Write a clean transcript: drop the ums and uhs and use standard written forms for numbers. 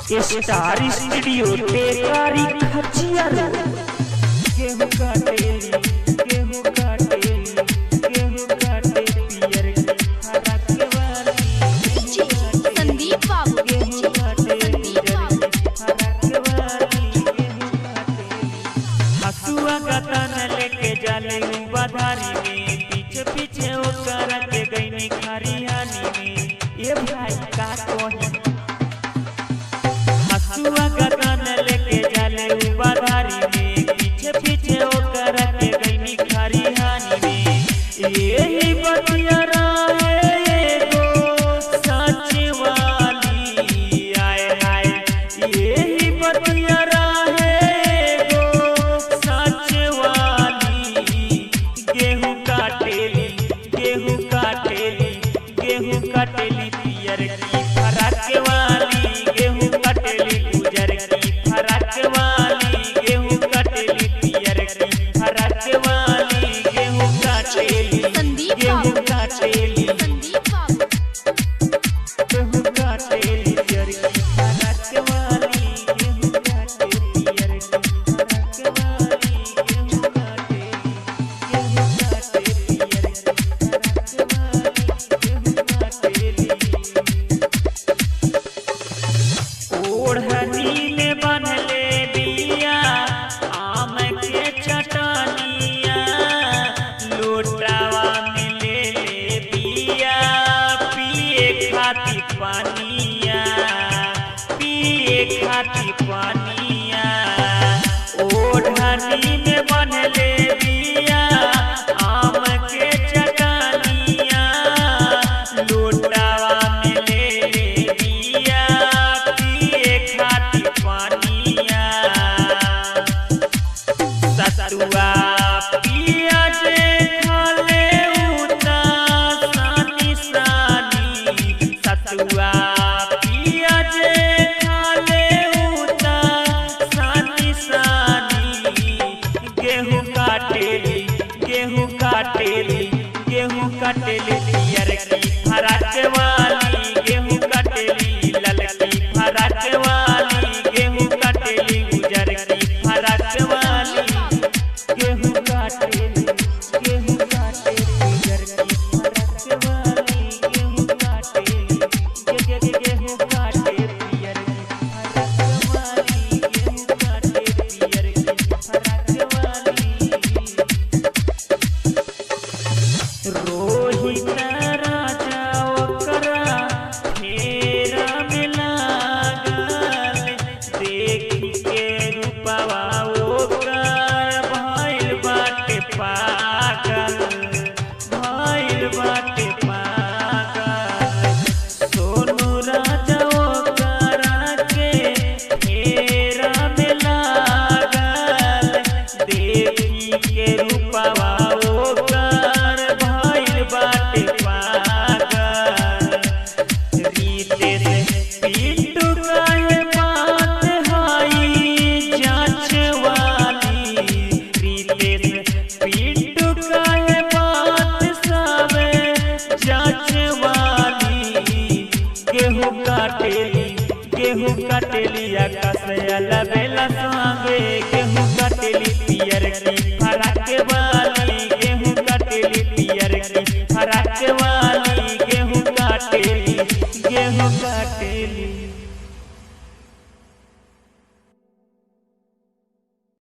star studio Tekari खचिया गेहूं काटेली गेहूं काटेली गेहूं काटे पियर हरा के वाली संदीप बाबू गेहूं काटे हरा के वाली गेहूं काटे हसुआ का तन लेके जाले बाधारी में पीछे पीछे ओकर के गईनी खरियानी में ये भाई का कोही हसुआ का तन लेके जाले बाधारी में पीछे पीछे ओकर के गईनी खरियानी में यही बतिया रहे गो सच वाली आए आए यही बतिया रहे गो सच वाली गेहूं काटेली गेहूं काटेली गेहूं काटेली पियर की फराक वाली गेहूं काटेली गुजर की फराक वाली गेहूं काटेली पियर की फराक वाली गेहूं काटेली गेहूं काटेली संदीप बाबू गेहूं काटेली पियर की फराक वाली गेहूं काटेली पियर की फराक वाली गेहूं काटेली पियर की फराक वाली गेहूं काटेली ओढ़नी में बनले बिया आम के चटनिया लोटावा में ले ले बिया पिए खाती पानिया पिए खाती पानिया ओढ़नी में बनले बिया आम के चटनिया लोटावा में ले ले बिया पिए खाती पानिया सतुआ पियाज खाले उता सानी सानी सतुआ पियाज खाले उता सानी सानी गेहूं काटेली गेहूं काटेली गेहूं काटेली पियर की फराक वाली गेहूं काटेली ललकी फराक वाली गेहूं काटेली गुजर की फराक वाली गेहूं काटेली गेहूं काटेली गुजर की फराक वाली गेहूं काटेली गेहूं काटे पियर की फराक वाली गेहूं काटे पियर की फराक वाली रोहित राजा ओकरा फेरा में लागल देख के रूपवा ओकर भइल बाटे पागल भइल बाटे पागल सोनू राजा ओकरा के फेरा में लागल देख के रूपवा ओकर भइल बाटे पागल रीते से पिंटू काहे बात हई जांच वाली रीते से पिंटू काहे बात सब जांच वाली गेहूं काटेली आकाश अलबेला संगे गेहूं काटेली पियर की फराक वाली गेहूं काटेली पियर की फराक वाली गेहूं काटेली